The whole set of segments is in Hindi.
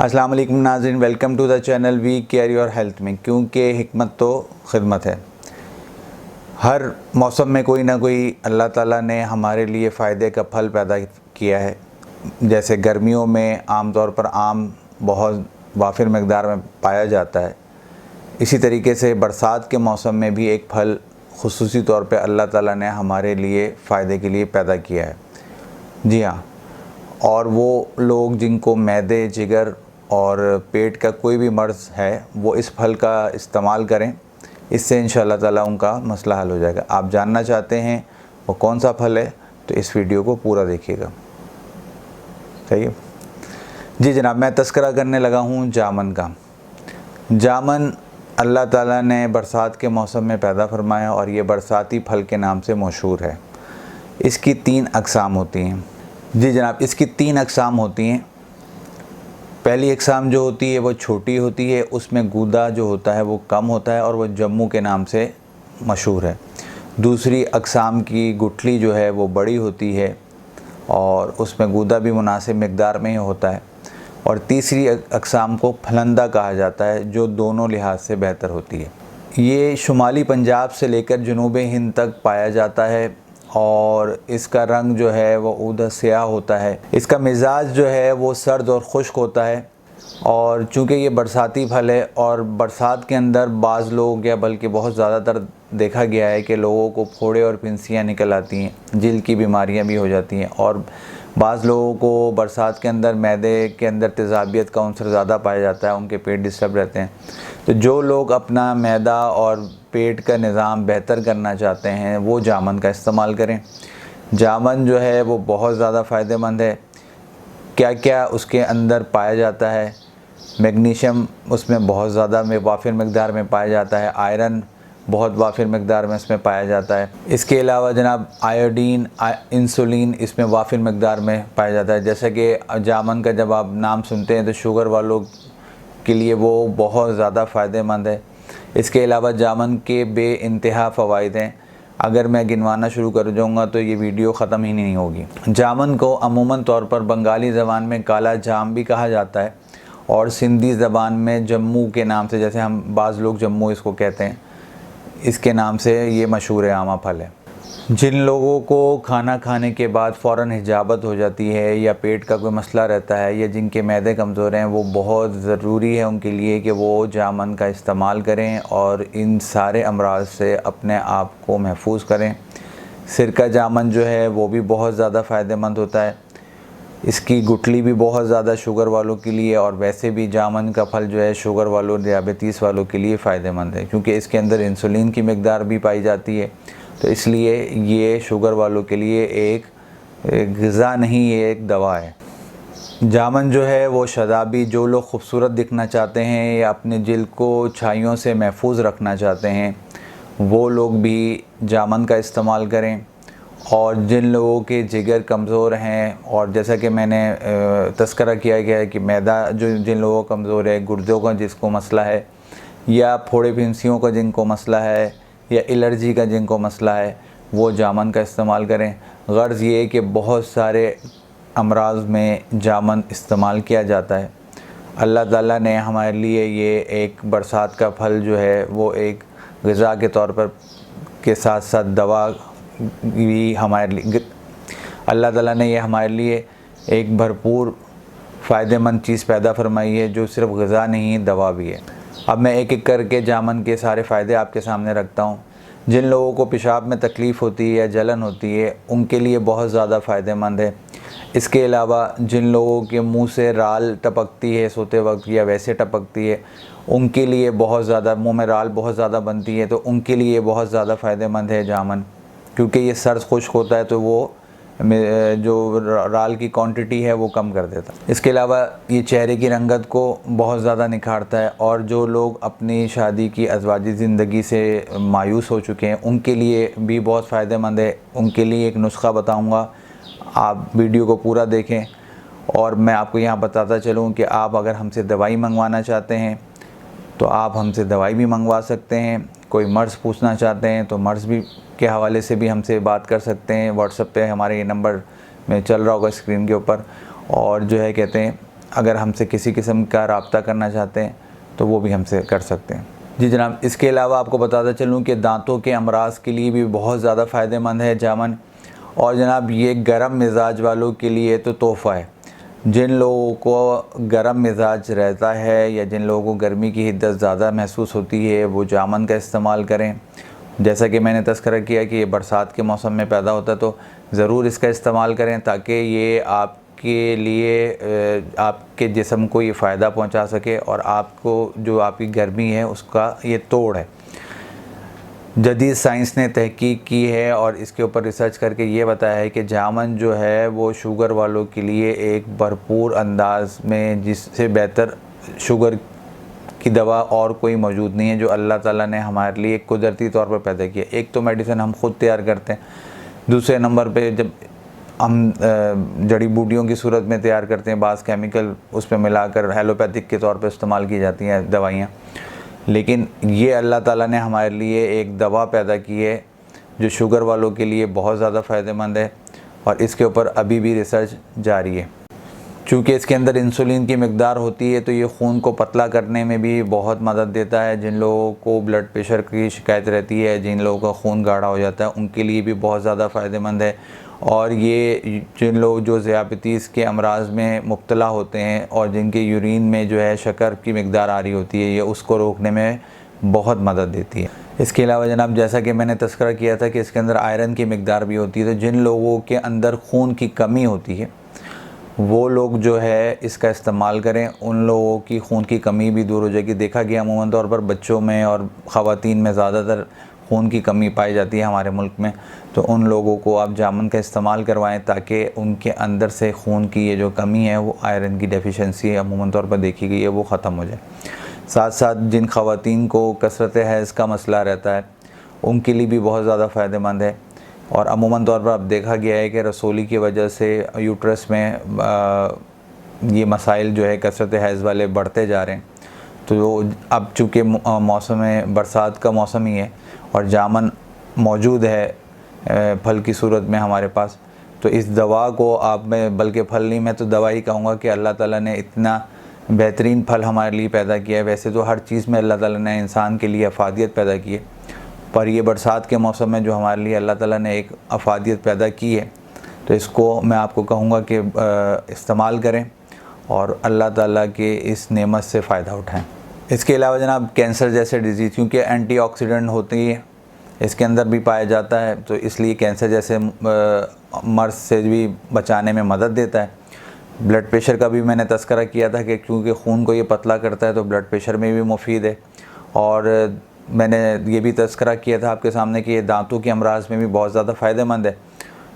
अस्सलाम वालेकुम नाज़रीन, welcome to the channel We Care Your Health में। क्योंकि हिकमत तो खिदमत है। हर मौसम में कोई ना कोई अल्लाह ताला ने हमारे लिए फ़ायदे का फल पैदा किया है। जैसे गर्मियों में आम तौर पर आम बहुत वाफिर मकदार में पाया जाता है, इसी तरीके से बरसात के मौसम में भी एक फल खुसूसी तौर पे अल्लाह ताला ने हमारे लिए फ़ायदे के लिए पैदा किया है। जी हाँ, और वो लोग जिनको मैदे, जिगर और पेट का कोई भी मर्ज़ है वो इस फल का इस्तेमाल करें, इससे इंशाअल्लाह ताला उनका मसला हल हो जाएगा। आप जानना चाहते हैं वो कौन सा फल है तो इस वीडियो को पूरा देखिएगा। सही है जी जनाब, मैं तस्करा करने लगा हूँ जामन का। जामन अल्लाह ताला ने बरसात के मौसम में पैदा फरमाया और ये बरसाती फल के नाम से मशहूर है। इसकी 3 अक़साम होती हैं। जी जनाब, इसकी 3 अक़साम होती हैं। पहली अक़साम जो होती है वो छोटी होती है, उसमें गूदा जो होता है वो कम होता है और वो जम्मू के नाम से मशहूर है। दूसरी अक़साम की गुठली जो है वो बड़ी होती है और उसमें गूदा भी मुनासिब मकदार में ही होता है। और तीसरी अक़साम को फलंदा कहा जाता है, जो दोनों लिहाज से बेहतर होती है। ये शुमाली पंजाब से लेकर जनूबी हिंद तक पाया जाता है और इसका रंग जो है वो ऊदा स्याह होता है। इसका मिजाज जो है वो सर्द और खुश्क होता है। और चूँकि ये बरसाती फल है और बरसात के अंदर बाज़ लोग या बल्कि बहुत ज़्यादातर देखा गया है कि लोगों को फोड़े और फिंसियाँ निकल आती हैं, जिल्द की बीमारियां भी हो जाती हैं। और बाज़ लोगों को बरसात के अंदर मैदे के अंदर तेज़ाबियत का अंसर ज़्यादा पाया जाता है, उनके पेट डिस्टर्ब रहते हैं। तो जो लोग अपना मैदा और पेट का निज़ाम बेहतर करना चाहते हैं वो जामन का इस्तेमाल करें। जामन जो है वो बहुत ज़्यादा फ़ायदेमंद है। क्या क्या उसके अंदर पाया जाता है? मैग्नीशियम उसमें बहुत ज़्यादा वाफिर मकदार में पाया जाता है। आयरन बहुत वाफिर मकदार में इसमें पाया जाता है। इसके अलावा जनाब आयोडीन, इंसुलिन इसमें वाफिर मकदार में पाया जाता है। जैसे कि जामन का जब आप नाम सुनते हैं तो शुगर वालों के लिए वो बहुत ज़्यादा फ़ायदेमंद है। इसके अलावा जामन के बेइंतहा फ़वाइद हैं। अगर मैं गिनवाना शुरू कर जाऊँगा तो ये वीडियो ख़त्म ही नहीं होगी। जामन को अमूमन तौर पर बंगाली ज़बान में काला जाम भी कहा जाता है और सिंधी ज़बान में जम्मू के नाम से, जैसे हम बाज़ लोग जम्मू इसको कहते हैं, इसके नाम से ये मशहूर आमा फल है। जिन लोगों को खाना खाने के बाद फ़ौरन हिजाबत हो जाती है या पेट का कोई मसला रहता है या जिनके मैदे कमज़ोर हैं, वो बहुत ज़रूरी है उनके लिए कि वो जामन का इस्तेमाल करें और इन सारे अमराज से अपने आप को महफूज करें। सिरका जामन जो है वो भी बहुत ज़्यादा फ़ायदेमंद होता है। इसकी गुठली भी बहुत ज़्यादा शुगर वालों के लिए, और वैसे भी जामन का फल जो है शुगर वालों, दियाबितीस वालों के लिए फ़ायदेमंद है क्योंकि इसके अंदर इंसुलिन की मकदार भी पाई जाती है। तो इसलिए ये शुगर वालों के लिए एक ग़िज़ा नहीं, ये एक दवा है। जामन जो है वो शदाबी, जो लोग ख़ूबसूरत दिखना चाहते हैं या अपने जिल्द को छाइयों से महफूज रखना चाहते हैं वो लोग भी जामन का इस्तेमाल करें। और जिन लोगों के जिगर कमज़ोर हैं, और जैसा कि मैंने तस्करा किया गया है कि मैदा जो जिन लोगों का कमज़ोर है, गुर्दों का जिसको मसला है, या फोड़े फिंसियों का जिनको मसला है, या एलर्जी का जिनको मसला है, वो जामन का इस्तेमाल करें। गर्ज़ ये कि बहुत सारे अमराज में जामन इस्तेमाल किया जाता है। अल्लाह ताला ने हमारे लिए ये एक बरसात का फल जो है वो एक ग़िज़ा के तौर पर के साथ साथ दवा भी हमारे लिए, अल्लाह ताला ने ये हमारे लिए एक भरपूर फ़ायदेमंद चीज़ पैदा फरमाई है जो सिर्फ़ ग़िज़ा नहीं, दवा भी है। अब मैं एक एक करके जामन के सारे फ़ायदे आपके सामने रखता हूँ। जिन लोगों को पेशाब में तकलीफ़ होती है या जलन होती है उनके लिए बहुत ज़्यादा फ़ायदेमंद है। इसके अलावा जिन लोगों के मुंह से राल टपकती है सोते वक्त या वैसे टपकती है, उनके लिए बहुत ज़्यादा, मुंह में राल बहुत ज़्यादा बनती है तो उनके लिए बहुत ज़्यादा फ़ायदेमंद है जामन, क्योंकि ये सर्द खुश्क होता है तो वो जो राल की क्वांटिटी है वो कम कर देता है। इसके अलावा ये चेहरे की रंगत को बहुत ज़्यादा निखारता है। और जो लोग अपनी शादी की अज़वाजी ज़िंदगी से मायूस हो चुके हैं उनके लिए भी बहुत फ़ायदेमंद है। उनके लिए एक नुस्खा बताऊंगा, आप वीडियो को पूरा देखें। और मैं आपको यहाँ बताता चलूँ कि आप अगर हमसे दवाई मंगवाना चाहते हैं तो आप हमसे दवाई भी मंगवा सकते हैं। कोई मर्ज़ पूछना चाहते हैं तो मर्ज़ भी के हवाले से भी हमसे बात कर सकते हैं। व्हाट्सएप पे हमारे ये नंबर में चल रहा होगा स्क्रीन के ऊपर। और जो है कहते हैं अगर हमसे किसी किस्म का रब्ता करना चाहते हैं तो वो भी हमसे कर सकते हैं। जी जनाब, इसके अलावा आपको बताता चलूँ कि दांतों के अमराज के लिए भी बहुत ज़्यादा फ़ायदेमंद है जामन। और जनाब ये गर्म मिजाज वालों के लिए तो तोहफ़ा है। जिन लोगों को गर्म मिजाज रहता है या जिन लोगों को गर्मी की हिद्दत ज़्यादा महसूस होती है वो जामन का इस्तेमाल करें। जैसा कि मैंने तज़किरा किया कि ये बरसात के मौसम में पैदा होता है, तो ज़रूर इसका इस्तेमाल करें ताकि ये आपके लिए आपके जिस्म को ये फ़ायदा पहुंचा सके और आपको जो आपकी गर्मी है उसका ये तोड़ है। जदीद साइंस ने तहकीक की है और इसके ऊपर रिसर्च करके ये बताया है कि जामन जो है वो शुगर वालों के लिए एक भरपूर अंदाज में, जिससे बेहतर शुगर की दवा और कोई मौजूद नहीं है, जो अल्लाह ताला ने हमारे लिए कुदरती तौर पर पैदा किया। एक तो मेडिसिन हम ख़ुद तैयार करते हैं, दूसरे नंबर पे जब हम जड़ी बूटियों की सूरत में तैयार करते हैं, बाज़ केमिकल उस पर मिलाकर एलोपैथिक के तौर पर इस्तेमाल की जाती हैं दवाइयाँ। लेकिन ये अल्लाह ताला ने हमारे लिए एक दवा पैदा की है जो शुगर वालों के लिए बहुत ज़्यादा फ़ायदेमंद है और इसके ऊपर अभी भी रिसर्च जारी है। चूँकि इसके अंदर इंसुलिन की मकदार होती है तो ये खून को पतला करने में भी बहुत मदद देता है। जिन लोगों को ब्लड प्रेशर की शिकायत रहती है, जिन लोगों का खून गाढ़ा हो जाता है, उनके लिए भी बहुत ज़्यादा फ़ायदेमंद है। और ये जिन लोग जो ज़ियाबतीस के अमराज में मुब्तला होते हैं और जिनके यूरिन में जो है शक्कर की मकदार आ रही होती है, ये उसको रोकने में बहुत मदद देती है। इसके अलावा जनाब, जैसा कि मैंने तज़किरा किया था कि इसके अंदर आयरन की मकदार भी होती है, तो जिन लोगों के अंदर खून की कमी होती है वो लोग जो है इसका इस्तेमाल करें, उन लोगों की खून की कमी भी दूर हो जाएगी। देखा गया अमूमन तौर पर बच्चों में और ख़वातीन में ज़्यादातर खून की कमी पाई जाती है हमारे मुल्क में, तो उन लोगों को आप जामन का इस्तेमाल करवाएं ताकि उनके अंदर से खून की ये जो कमी है, वो आयरन की डेफिशिएंसी है अमूमन तौर पर देखी गई है, वो ख़त्म हो जाए। साथ साथ जिन ख़वातीन को कसरत हैज़ का मसला रहता है उनके लिए भी बहुत ज़्यादा फ़ायदेमंद है। और अमूमन तौर पर अब देखा गया है कि रसोली की वजह से यूट्रस में ये मसाइल जो है कसरत हैज़ वाले बढ़ते जा रहे हैं। तो अब चूँकि मौसम बरसात का मौसम ही है और जामन मौजूद है फल की सूरत में हमारे पास, तो इस दवा को आप, मैं बल्कि फल नहीं, मैं तो दवा ही कहूँगा कि अल्लाह ताला ने इतना बेहतरीन फल हमारे लिए पैदा किया है। वैसे तो हर चीज़ में अल्लाह ताला ने इंसान के लिए अफादियत पैदा की है, पर ये बरसात के मौसम में जो हमारे लिए अल्लाह ताला ने एक अफादियत पैदा की है, तो इसको मैं आपको कहूँगा कि इस्तेमाल करें और अल्लाह ताला के इस नेमत से फ़ायदा उठाएं। इसके अलावा जनाब, कैंसर जैसे डिज़ीज़, क्योंकि एंटीऑक्सीडेंट होती है इसके अंदर भी पाया जाता है, तो इसलिए कैंसर जैसे मर्ज़ से भी बचाने में मदद देता है। ब्लड प्रेशर का भी मैंने तज़किरा किया था कि क्योंकि खून को ये पतला करता है तो ब्लड प्रेशर में भी मुफीद है। और मैंने ये भी तज़किरा किया था आपके सामने कि ये दांतों के अमराज में भी बहुत ज़्यादा फ़ायदेमंद है।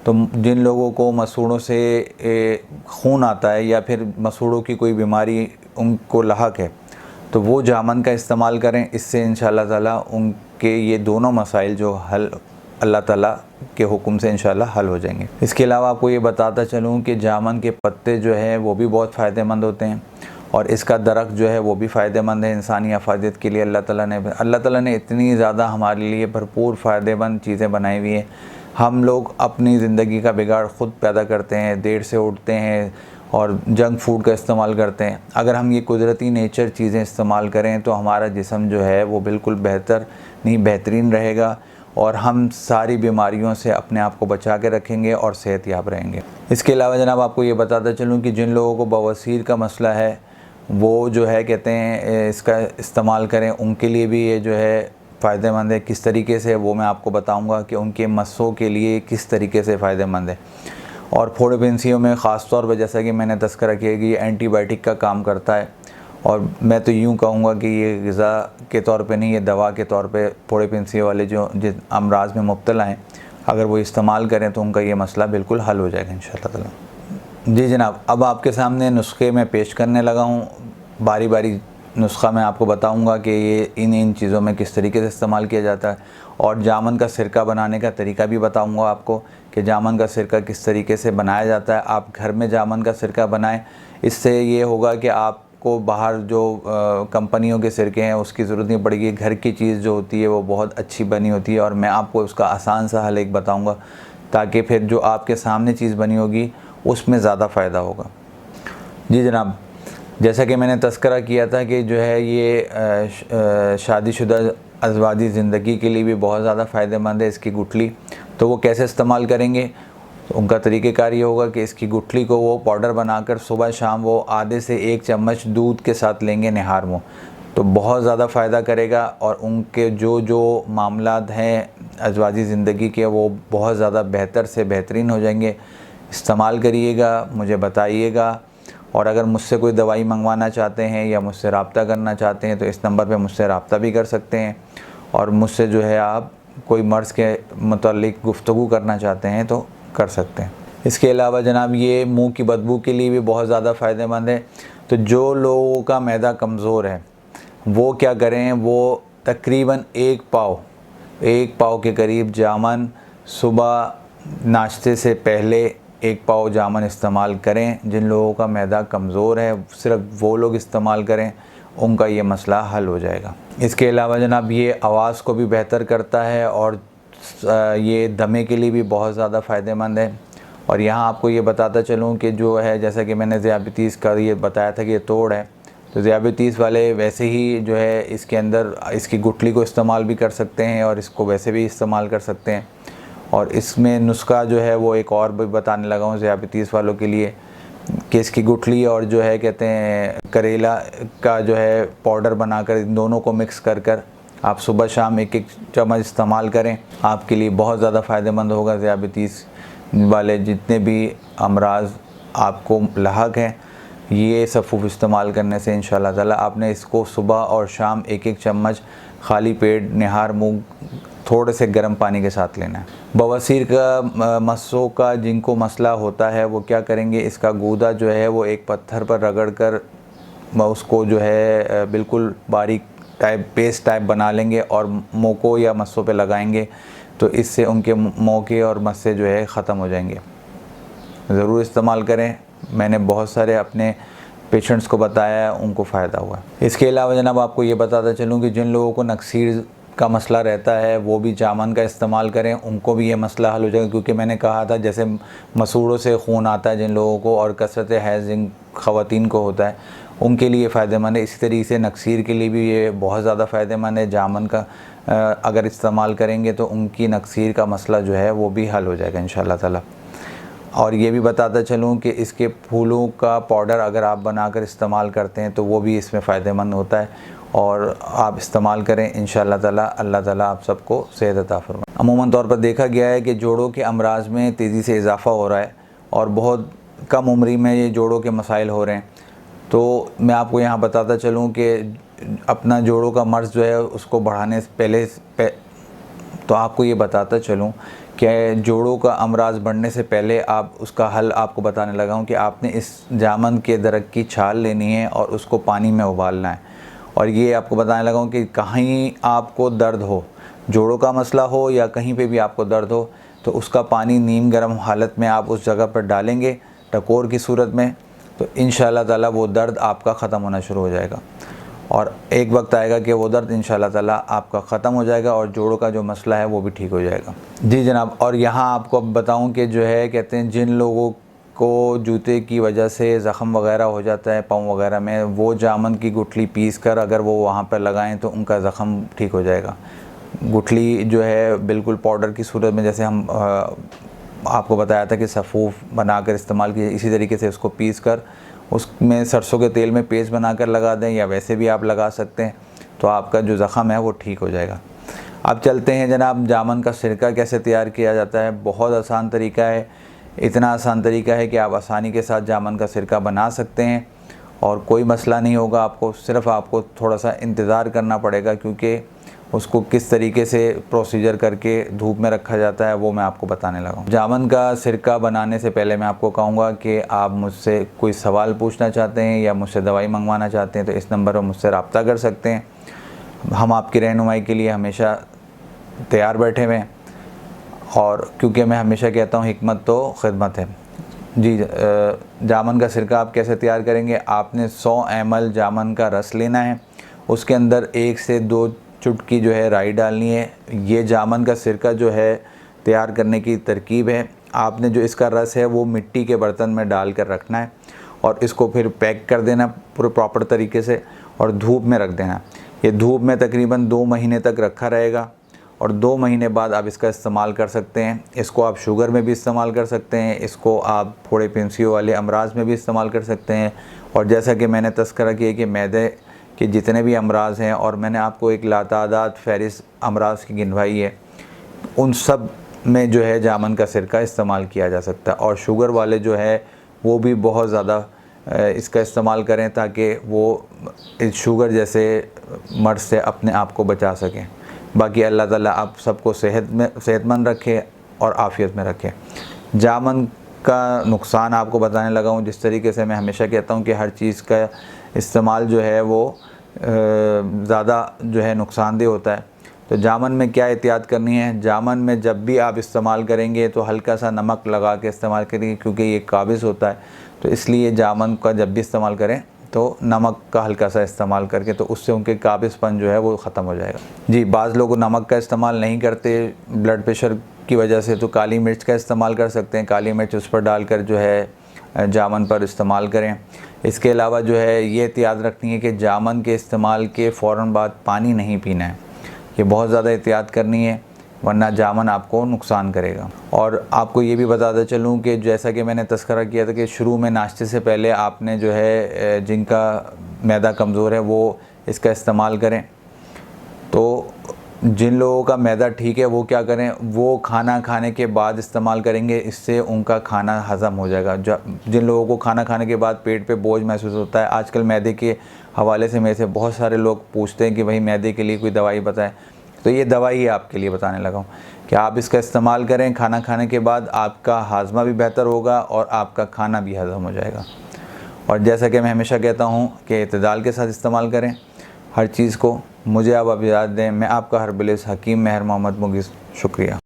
तो जिन लोगों को मसूड़ों से खून आता है या फिर मसूड़ों की कोई बीमारी उनको लाहक है, तो वो जामन का इस्तेमाल करें। इससे इंशाअल्लाह ताला उनके ये दोनों मसाइल जो हल अल्लाह ताला के हुक्म से इंशाअल्लाह हल हो जाएंगे। इसके अलावा आपको ये बताता चलूँ कि जामन के पत्ते जो हैं वो भी बहुत फ़ायदेमंद होते हैं और इसका दरख्त जो है वो भी फ़ायदेमंद है इंसानी अफादियत के लिए। अल्लाह ताला ने इतनी ज़्यादा हमारे लिए भरपूर फ़ायदेमंद चीज़ें बनाई हुई हैं। हम लोग अपनी ज़िंदगी का बिगाड़ ख़ुद पैदा करते हैं, देर से उठते हैं और जंक फूड का इस्तेमाल करते हैं। अगर हम ये कुदरती नेचर चीज़ें इस्तेमाल करें तो हमारा जिस्म जो है वो बिल्कुल बेहतरीन रहेगा और हम सारी बीमारियों से अपने आप को बचा के रखेंगे और सेहतयाब रहेंगे। इसके अलावा जनाब, आपको ये बताता चलूँ कि जिन लोगों को बवासीर का मसला है वो जो है कहते हैं इसका इस्तेमाल करें, उनके लिए भी ये जो है फ़ायदेमंद है। किस तरीके से वो मैं आपको बताऊंगा कि उनके मस्सों के लिए किस तरीके से फ़ायदेमंद है। और फोड़े फिंसियों में ख़ास तौर पर जैसा कि मैंने तज़किरा किया कि ये एंटीबायोटिक का काम करता है और मैं तो यूँ कहूँगा कि ये ग़िज़ा के तौर पे नहीं, ये दवा के तौर पे फोड़े फिंसियों वाले जो जिस अमराज में मुब्तला हैं, अगर वो इस्तेमाल करें तो उनका ये मसला बिल्कुल हल हो जाएगा इंशाअल्लाह ताला। जी जनाब, अब आपके सामने नुस्खे में पेश करने लगा हूँ। बारी बारी नुस्खा मैं आपको बताऊंगा कि ये इन चीज़ों में किस तरीके से इस्तेमाल किया जाता है और जामन का सिरका बनाने का तरीका भी बताऊंगा आपको कि जामन का सिरका किस तरीके से बनाया जाता है। आप घर में जामन का सिरका बनाएं, इससे ये होगा कि आपको बाहर जो कंपनियों के सिरके हैं उसकी ज़रूरत नहीं पड़ेगी। घर की चीज़ जो होती है वो बहुत अच्छी बनी होती है और मैं आपको उसका आसान सा हल एक बताऊँगा ताकि फिर जो आपके सामने चीज़ बनी होगी उसमें ज़्यादा फ़ायदा होगा। जी जनाब, जैसा कि मैंने तज़किरा किया था कि जो है ये शादीशुदा अज़वाजी ज़िंदगी के लिए भी बहुत ज़्यादा फ़ायदेमंद है इसकी गुठली। तो वो कैसे इस्तेमाल करेंगे, तो उनका तरीक़ेकार ये होगा कि इसकी गुठली को वो पाउडर बनाकर सुबह शाम वो आधे से 1 चम्मच दूध के साथ लेंगे निहार मुँह, तो बहुत ज़्यादा फ़ायदा करेगा और उनके जो मामलात हैं अज़वाजी ज़िंदगी के वो बहुत ज़्यादा बेहतर से बेहतरीन हो जाएंगे। इस्तेमाल करिएगा, मुझे बताइएगा। और अगर मुझसे कोई दवाई मंगवाना चाहते हैं या मुझसे रब्ता करना चाहते हैं तो इस नंबर पे मुझसे रब्ता भी कर सकते हैं। और मुझसे जो है आप कोई मर्ज़ के मुताल्लिक़ गुफ्तगू करना चाहते हैं तो कर सकते हैं। इसके अलावा जनाब ये मुंह की बदबू के लिए भी बहुत ज़्यादा फ़ायदेमंद है। तो जो लोगों का मैदा कमज़ोर है वो क्या करें, वो तकरीबन 1 पाव के करीब जामन सुबह नाश्ते से पहले 1 पाव जामन इस्तेमाल करें। जिन लोगों का मैदा कमज़ोर है सिर्फ वो लोग इस्तेमाल करें, उनका ये मसला हल हो जाएगा। इसके अलावा जनाब ये आवाज़ को भी बेहतर करता है और ये दमे के लिए भी बहुत ज़्यादा फ़ायदेमंद है। और यहाँ आपको ये बताता चलूँ कि जो है जैसा कि मैंने ज़ियाबतीस का ये बताया था कि ये तोड़ है, तो ज़ियाबतीस वाले वैसे ही जो है इसके अंदर इसकी गुठली को इस्तेमाल भी कर सकते हैं और इसको वैसे भी इस्तेमाल कर सकते हैं। और इसमें नुस्खा जो है वो एक और भी बताने लगा हूँ ज़ियाबतीस वालों के लिए कि इसकी गुठली और जो है कहते हैं करेला का जो है पाउडर बनाकर इन दोनों को मिक्स कर आप सुबह शाम 1-1 चम्मच इस्तेमाल करें, आपके लिए बहुत ज़्यादा फ़ायदेमंद होगा। ज़ियाबतीस वाले जितने भी अमराज आपको लाहक हैं ये सफ़ूफ़ इस्तेमाल करने से इंशाअल्लाह ताला आपने इसको सुबह और शाम 1-1 चम्मच खाली पेट निहार मुँह थोड़े से गर्म पानी के साथ लेना है। बवासीर का मस्सों का जिनको मसला होता है वो क्या करेंगे, इसका गूदा जो है वो एक पत्थर पर रगड़ कर उसको जो है बिल्कुल बारीक टाइप पेस्ट टाइप बना लेंगे और मोको या मस्सों पे लगाएंगे, तो इससे उनके मोके और मस्से जो है ख़त्म हो जाएंगे। ज़रूर इस्तेमाल करें, मैंने बहुत सारे अपने पेशेंट्स को बताया है, उनको फ़ायदा हुआ। इसके अलावा जनाब आपको ये बताता चलूँ कि जिन लोगों को नक्सीर का मसला रहता है वो भी जामन का इस्तेमाल करें, उनको भी ये मसला हल हो जाएगा। क्योंकि मैंने कहा था जैसे मसूड़ों से खून आता है जिन लोगों को और कसरत हैज़ जिन ख़वातीन को होता है उनके लिए फ़ायदेमंद है। इसी तरीके से नक्सीर के लिए भी ये बहुत ज़्यादा फ़ायदेमंद है। जामन का अगर इस्तेमाल करेंगे तो उनकी नक्सीर का मसला जो है वो भी हल हो जाएगा इंशाअल्लाह ताला। और ये भी बताता चलूँ कि इसके फूलों का पाउडर अगर आप बनाकर इस्तेमाल करते हैं तो वो भी इसमें फ़ायदेमंद होता है और आप इस्तेमाल करें इंशाअल्लाह ताला। अल्लाह ताला आप सबको सेहत अता फरमाए। अमूमन तौर पर देखा गया है कि जोड़ों के अमराज में तेज़ी से इजाफ़ा हो रहा है और बहुत कम उम्री में ये जोड़ों के मसाइल हो रहे हैं। तो मैं आपको यहाँ बताता चलूँ कि अपना जोड़ों का मर्ज़ जो है उसको बढ़ाने से पहले तो आपको ये बताता चलूँ कि जोड़ों का अमराज बढ़ने से पहले आप उसका हल आपको बताने लगा हूँ कि आपने इस जामन के दरख्त की छाल लेनी है और उसको पानी में उबालना है। और ये आपको बताने लगा हूँ कि कहीं आपको दर्द हो, जोड़ों का मसला हो या कहीं पे भी आपको दर्द हो, तो उसका पानी नीम गर्म हालत में आप उस जगह पर डालेंगे टकोर की सूरत में, तो इंशाअल्लाह ताला वो दर्द आपका ख़त्म होना शुरू हो जाएगा। और एक वक्त आएगा कि वो दर्द इंशाअल्लाह ताला आपका ख़त्म हो जाएगा और जोड़ों का जो मसला है वो भी ठीक हो जाएगा। जी जनाब, और यहाँ आपको अब बताऊँ कि जो है कहते हैं जिन लोगों को जूते की वजह से ज़ख़म वगैरह हो जाता है पाँव वगैरह में, वो जामन की गुठली पीस कर अगर वो वहाँ पर लगाएं तो उनका ज़ख़म ठीक हो जाएगा। गुठली जो है बिल्कुल पाउडर की सूरत में, जैसे हम आपको बताया था कि सफ़ूफ़ बनाकर इस्तेमाल कीजिए, इसी तरीके से उसको पीस कर उसमें सरसों के तेल में पेस्ट बनाकर लगा दें या वैसे भी आप लगा सकते हैं, तो आपका जो ज़ख़म है वो ठीक हो जाएगा। अब चलते हैं जनाब जामन का सिरका कैसे तैयार किया जाता है। बहुत आसान तरीका है, इतना आसान तरीका है कि आप आसानी के साथ जामन का सिरका बना सकते हैं और कोई मसला नहीं होगा आपको। सिर्फ़ आपको थोड़ा सा इंतज़ार करना पड़ेगा क्योंकि उसको किस तरीके से प्रोसीजर करके धूप में रखा जाता है वो मैं आपको बताने लगा हूँ। जामन का सिरका बनाने से पहले मैं आपको कहूँगा कि आप मुझसे कोई सवाल पूछना चाहते हैं या मुझसे दवाई मंगवाना चाहते हैं तो इस नंबर पर मुझसे रब्ता कर सकते हैं। हम आपकी रहनुमाई के लिए हमेशा तैयार बैठे हुए हैं और क्योंकि मैं हमेशा कहता हूँ हिकमत तो खिदमत है। जी जामन का सिरका आप कैसे तैयार करेंगे, आपने 100 ml जामन का रस लेना है, उसके अंदर 1 से 2 चुटकी जो है राई डालनी है। ये जामन का सिरका जो है तैयार करने की तरकीब है। आपने जो इसका रस है वो मिट्टी के बर्तन में डाल कर रखना है और इसको फिर पैक कर देना पूरे प्रॉपर तरीके से और धूप में रख देना। ये धूप में तकरीबन 2 महीने तक रखा रहेगा और 2 महीने बाद आप इसका इस्तेमाल कर सकते हैं। इसको आप शुगर में भी इस्तेमाल कर सकते हैं, इसको आप फोड़े पेंसियो वाले अमराज में भी इस्तेमाल कर सकते हैं। और जैसा कि मैंने तस्करा किया कि मैदे के जितने भी अमराज हैं, और मैंने आपको एक लातादाद फहरिस्त अमराज की गिनवाई है, उन सब में जो है जामन का सिरका इस्तेमाल किया जा सकता है। और शुगर वाले जो है वो भी बहुत ज़्यादा इसका इस्तेमाल करें ताकि वो इस शुगर जैसे मर्ज़ से अपने आप को बचा सकें। बाकी अल्लाह ताला आप सबको सेहतमंद रखे और आफ़ियत में रखे। जामन का नुकसान आपको बताने लगा हूँ। जिस तरीके से मैं हमेशा कहता हूँ कि हर चीज़ का इस्तेमाल जो है वो ज़्यादा जो है नुकसानदेह होता है। तो जामन में क्या एहतियात करनी है, जामन में जब भी आप इस्तेमाल करेंगे तो हल्का सा नमक लगा के इस्तेमाल करेंगे, क्योंकि ये काबिज़ होता है। तो इसलिए जामन का जब भी इस्तेमाल करें तो नमक का हल्का सा इस्तेमाल करके, तो उससे उनके काबिज़पन जो है वो ख़त्म हो जाएगा। जी, बाज़ लोग नमक का इस्तेमाल नहीं करते ब्लड प्रेशर की वजह से, तो काली मिर्च का इस्तेमाल कर सकते हैं। काली मिर्च उस पर डालकर जो है जामन पर इस्तेमाल करें। इसके अलावा जो है ये एहतियात रखनी है कि जामन के इस्तेमाल के फ़ौरन बाद पानी नहीं पीना है। ये बहुत ज़्यादा एहतियात करनी है, वरना जामन आपको नुकसान करेगा। और आपको ये भी बताता चलूँ कि जैसा कि मैंने तस्करा किया था कि शुरू में नाश्ते से पहले आपने जो है जिनका मैदा कमज़ोर है वो इसका इस्तेमाल करें। तो जिन लोगों का मैदा ठीक है वो क्या करें, वो खाना खाने के बाद इस्तेमाल करेंगे, इससे उनका खाना हज़म हो जाएगा। जिन लोगों को खाना खाने के बाद पेट पे बोझ महसूस होता है, आजकल मैदे के हवाले से मेरे से बहुत सारे लोग पूछते हैं कि भाई मैदे के लिए कोई दवाई बताएं, तो ये दवाई है आपके लिए बताने लगा हूँ कि आप इसका इस्तेमाल करें। खाना खाने के बाद आपका हाजमा भी बेहतर होगा और आपका खाना भी हज़म हो जाएगा। और जैसा कि मैं हमेशा कहता हूँ कि इत्तेदाल के साथ इस्तेमाल करें हर चीज़ को। मुझे अब इजाज़त दें। मैं आपका हर्बलिस्ट हकीम महर मोहम्मद मुगीस। शुक्रिया।